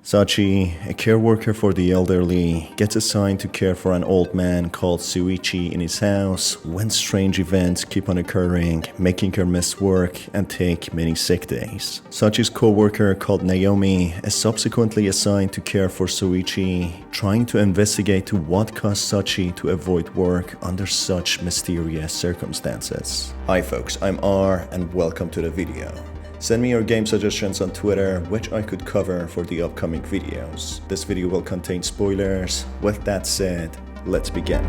Sachi, a care worker for the elderly, gets assigned to care for an old man called Suichi in his house when strange events keep on occurring, making her miss work and take many sick days. Sachi's co-worker called Naomi is subsequently assigned to care for Suichi, trying to investigate to what caused Sachi to avoid work under such mysterious circumstances. Hi folks, I'm R and welcome to the video. Send me your game suggestions on Twitter, which I could cover for the upcoming videos. This video will contain spoilers. With that said, let's begin.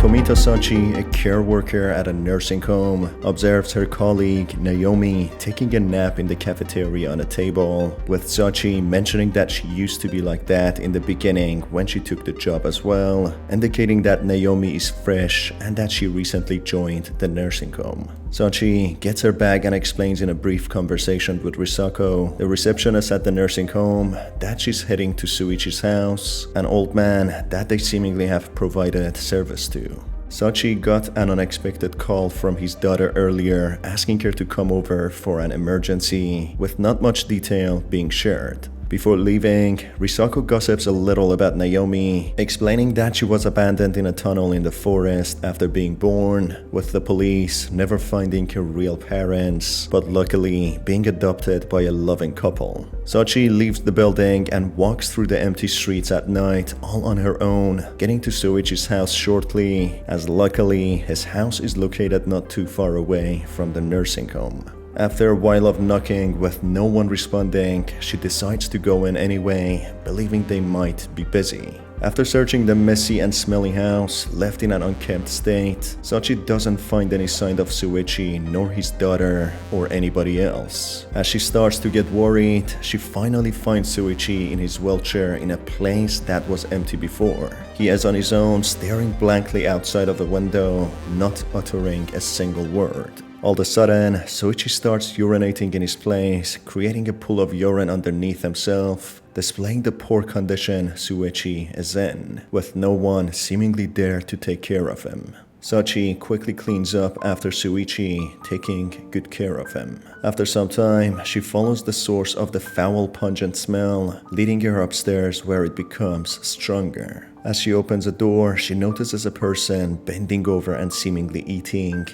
Tomita Sachi, a care worker at a nursing home, observes her colleague Naomi taking a nap in the cafeteria on a table, with Sachi mentioning that she used to be like that in the beginning when she took the job as well, indicating that Naomi is fresh and that she recently joined the nursing home. Sachi gets her bag and explains in a brief conversation with Risako, the receptionist at the nursing home, that she's heading to Suichi's house, an old man that they seemingly have provided service to. Sachi got an unexpected call from his daughter earlier asking her to come over for an emergency, with not much detail being shared. Before leaving, Risako gossips a little about Naomi, explaining that she was abandoned in a tunnel in the forest after being born, with the police never finding her real parents, but luckily being adopted by a loving couple. Sachi leaves the building and walks through the empty streets at night all on her own, getting to Suichi's house shortly, as luckily his house is located not too far away from the nursing home. After a while of knocking with no one responding, she decides to go in anyway, believing they might be busy. After searching the messy and smelly house, left in an unkempt state, Sachi doesn't find any sign of Suichi nor his daughter or anybody else. As she starts to get worried, she finally finds Suichi in his wheelchair in a place that was empty before. He is on his own, staring blankly outside of a window, not uttering a single word. All of a sudden, Suichi starts urinating in his place, creating a pool of urine underneath himself, displaying the poor condition Suichi is in, with no one seemingly there to take care of him. Sachi quickly cleans up after Suichi, taking good care of him. After some time, she follows the source of the foul pungent smell, leading her upstairs where it becomes stronger. As she opens a door, she notices a person bending over and seemingly eating,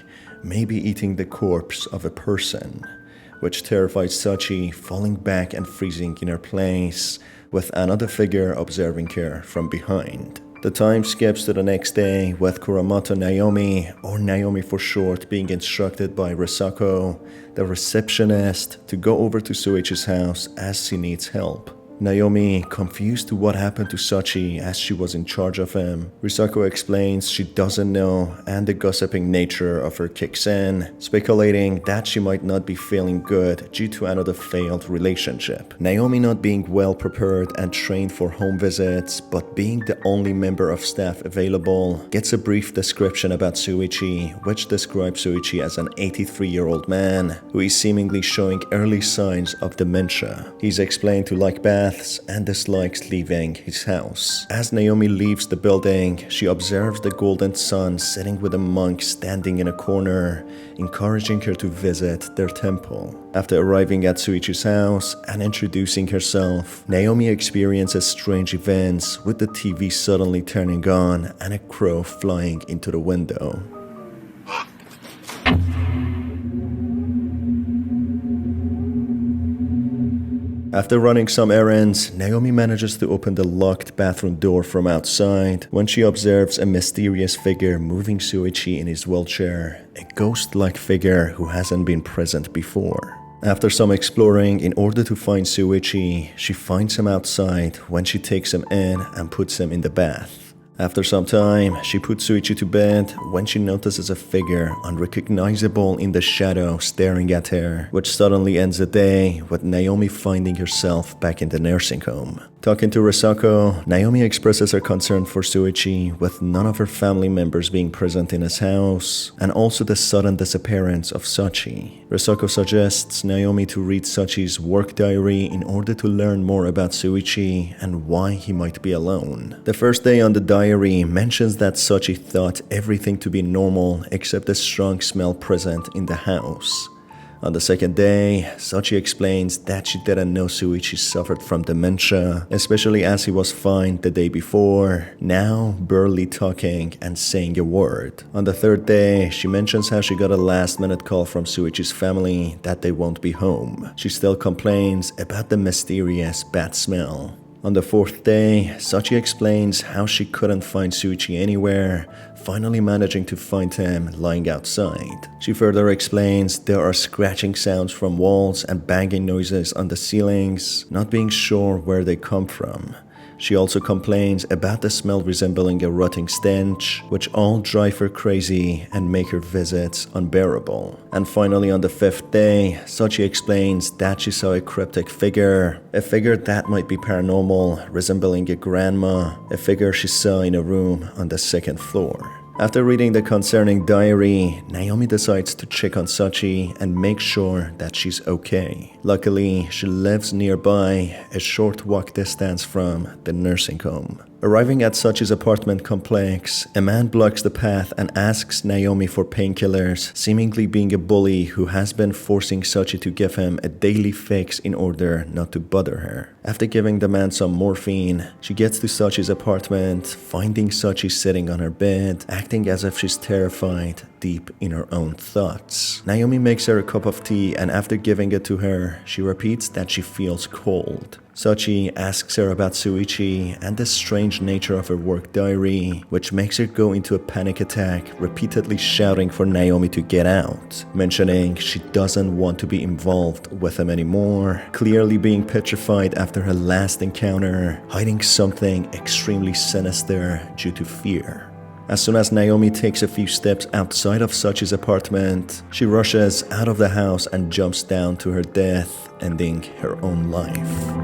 maybe eating the corpse of a person, which terrifies Sachi, falling back and freezing in her place, with another figure observing her from behind. The time skips to the next day, with Kuramoto Naomi, or Naomi for short, being instructed by Risako, the receptionist, to go over to Suichi's house as she needs help. Naomi, confused to what happened to Sachi as she was in charge of him, Risako explains she doesn't know and the gossiping nature of her kicks in, speculating that she might not be feeling good due to another failed relationship. Naomi, not being well prepared and trained for home visits, but being the only member of staff available, gets a brief description about Suichi, which describes Suichi as an 83-year-old man who is seemingly showing early signs of dementia. He's explained to like baths and dislikes leaving his house. As Naomi leaves the building, she observes the golden sun setting with a monk standing in a corner, encouraging her to visit their temple. After arriving at Suichi's house and introducing herself, Naomi experiences strange events, with the TV suddenly turning on and a crow flying into the window. After running some errands, Naomi manages to open the locked bathroom door from outside when she observes a mysterious figure moving Suichi in his wheelchair, a ghost-like figure who hasn't been present before. After some exploring in order to find Suichi, she finds him outside when she takes him in and puts him in the bath. After some time, she puts Suichi to bed when she notices a figure unrecognizable in the shadow staring at her, which suddenly ends the day with Naomi finding herself back in the nursing home. Talking to Risako, Naomi expresses her concern for Suichi, with none of her family members being present in his house, and also the sudden disappearance of Sachi. Risako suggests Naomi to read Sachi's work diary in order to learn more about Suichi and why he might be alone. The first day on the diary mentions that Sachi thought everything to be normal except the strong smell present in the house. On the second day, Sachi explains that she didn't know Suichi suffered from dementia, especially as he was fine the day before, now barely talking and saying a word. On the third day, she mentions how she got a last-minute call from Suichi's family that they won't be home. She still complains about the mysterious bad smell. On the fourth day, Sachi explains how she couldn't find Suichi anywhere, finally managing to find him lying outside. She further explains there are scratching sounds from walls and banging noises on the ceilings, not being sure where they come from. She also complains about the smell resembling a rotting stench, which all drive her crazy and make her visits unbearable. And finally, on the fifth day, Sachi explains that she saw a cryptic figure, a figure that might be paranormal, resembling a grandma, a figure she saw in a room on the second floor. After reading the concerning diary, Naomi decides to check on Sachi and make sure that she's okay. Luckily, she lives nearby, a short walk distance from the nursing home. Arriving at Sachi's apartment complex, a man blocks the path and asks Naomi for painkillers, seemingly being a bully who has been forcing Sachi to give him a daily fix in order not to bother her. After giving the man some morphine, she gets to Sachi's apartment, finding Sachi sitting on her bed, acting as if she's terrified, deep in her own thoughts. Naomi makes her a cup of tea, and after giving it to her, she repeats that she feels cold. Sachi asks her about Suichi and the strange nature of her work diary, which makes her go into a panic attack, repeatedly shouting for Naomi to get out, mentioning she doesn't want to be involved with him anymore, clearly being petrified after her last encounter, hiding something extremely sinister due to fear. As soon as Naomi takes a few steps outside of Sachi's apartment, she rushes out of the house and jumps down to her death, ending her own life.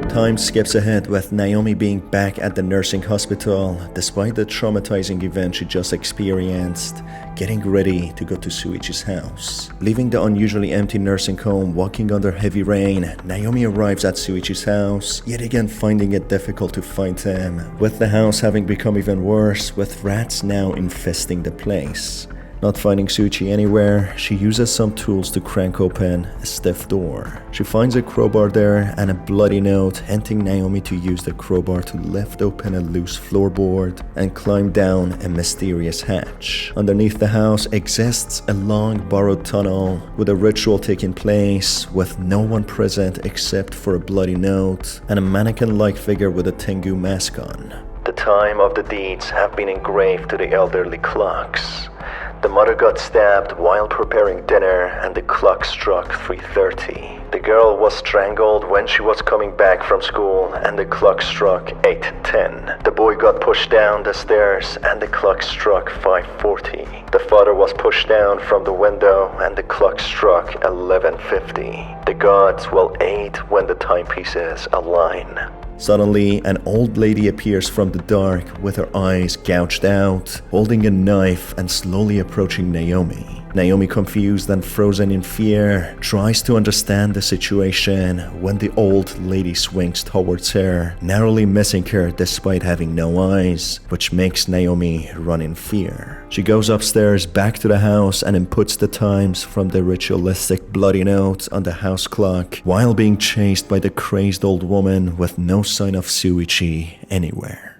Time skips ahead with Naomi being back at the nursing hospital despite the traumatizing event she just experienced, getting ready to go to Suichi's house. Leaving the unusually empty nursing home, walking under heavy rain, Naomi arrives at Suichi's house, yet again finding it difficult to find him, with the house having become even worse, with rats now infesting the place. Not finding Suichi anywhere, she uses some tools to crank open a stiff door. She finds a crowbar there and a bloody note hinting Naomi to use the crowbar to lift open a loose floorboard and climb down a mysterious hatch. Underneath the house exists a long borrowed tunnel with a ritual taking place with no one present except for a bloody note and a mannequin-like figure with a Tengu mask on. The time of the deeds have been engraved to the elderly clocks. The mother got stabbed while preparing dinner and the clock struck 3:30. The girl was strangled when she was coming back from school and the clock struck 8:10. The boy got pushed down the stairs and the clock struck 5:40. The father was pushed down from the window and the clock struck 11:50. The gods will aid when the timepieces align. Suddenly, an old lady appears from the dark with her eyes gouged out, holding a knife and slowly approaching Naomi. Naomi, confused and frozen in fear, tries to understand the situation when the old lady swings towards her, narrowly missing her despite having no eyes, which makes Naomi run in fear. She goes upstairs back to the house and inputs the times from the ritualistic bloody note on the house clock while being chased by the crazed old woman with no sign of Suichi anywhere.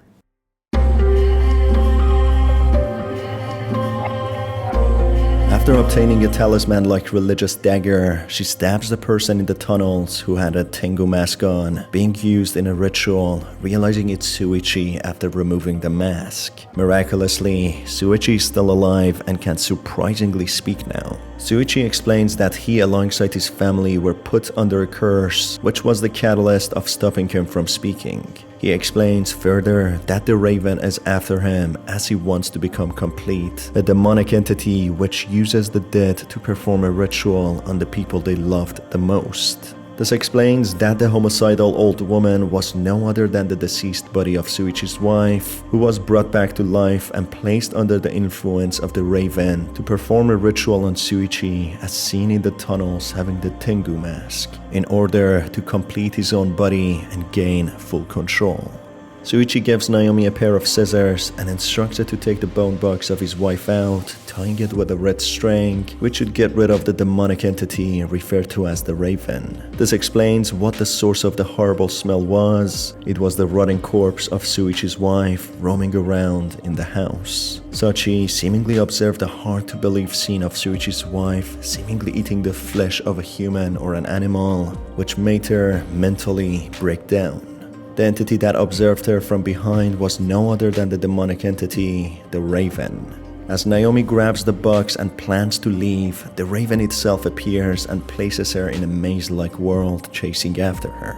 After obtaining a talisman-like religious dagger, she stabs the person in the tunnels who had a Tengu mask on, being used in a ritual, realizing it's Suichi after removing the mask. Miraculously, Suichi is still alive and can surprisingly speak now. Suichi explains that he alongside his family were put under a curse, which was the catalyst of stopping him from speaking. He explains further that the Raven is after him as he wants to become complete, a demonic entity which uses the dead to perform a ritual on the people they loved the most. This explains that the homicidal old woman was no other than the deceased body of Suichi's wife, who was brought back to life and placed under the influence of the Raven to perform a ritual on Suichi as seen in the tunnels having the Tengu mask, in order to complete his own body and gain full control. Shuichi gives Naomi a pair of scissors and instructs her to take the bone box of his wife out, tying it with a red string, which should get rid of the demonic entity referred to as the Raven. This explains what the source of the horrible smell was. It was the rotting corpse of Shuichi's wife roaming around in the house. Sachi seemingly observed a hard-to-believe scene of Shuichi's wife seemingly eating the flesh of a human or an animal, which made her mentally break down. The entity that observed her from behind was no other than the demonic entity, the Raven. As Naomi grabs the box and plans to leave, the Raven itself appears and places her in a maze-like world, chasing after her.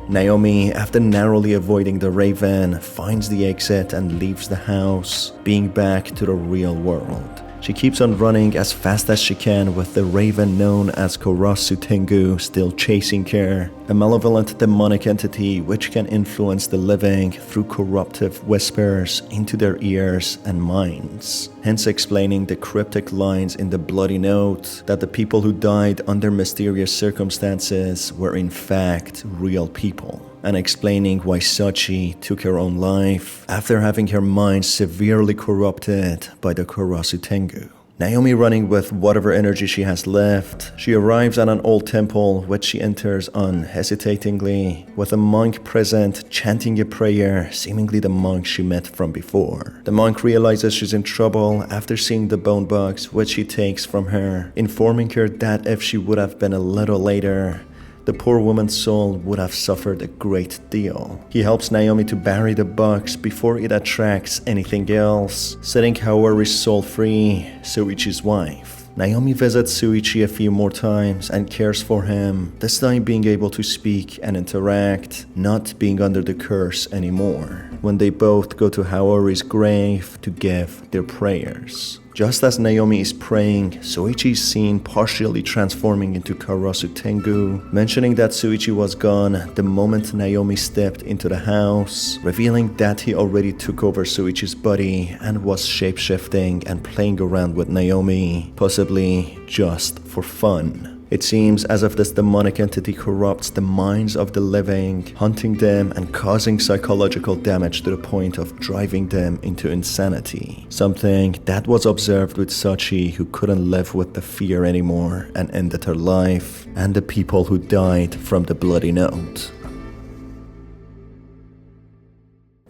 Naomi, after narrowly avoiding the Raven, finds the exit and leaves the house, being back to the real world. She keeps on running as fast as she can with the Raven known as Korosu Tengu still chasing her, a malevolent demonic entity which can influence the living through corruptive whispers into their ears and minds. Hence explaining the cryptic lines in the bloody note that the people who died under mysterious circumstances were in fact real people, and explaining why Sachi took her own life after having her mind severely corrupted by the Korosu Tengu. Naomi, running with whatever energy she has left, she arrives at an old temple which she enters unhesitatingly, with a monk present chanting a prayer, seemingly the monk she met from before. The monk realizes she's in trouble after seeing the bone box which he takes from her, informing her that if she would have been a little later, the poor woman's soul would have suffered a great deal. He helps Naomi to bury the box before it attracts anything else, setting Haori's soul free, Shuichi's wife. Naomi visits Shuichi a few more times and cares for him, this time being able to speak and interact, not being under the curse anymore, when they both go to Haori's grave to give their prayers. Just as Naomi is praying, Shuichi is seen partially transforming into Korosu Tengu, mentioning that Shuichi was gone the moment Naomi stepped into the house, revealing that he already took over Shuichi's body and was shape-shifting and playing around with Naomi, possibly just for fun. It seems as if this demonic entity corrupts the minds of the living, hunting them and causing psychological damage to the point of driving them into insanity. Something that was observed with Sachi, who couldn't live with the fear anymore and ended her life, and the people who died from the bloody note.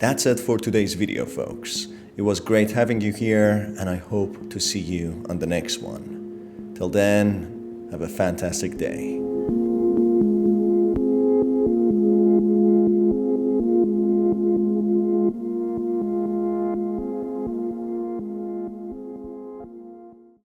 That's it for today's video, folks. It was great having you here, and I hope to see you on the next one. Till then, have a fantastic day.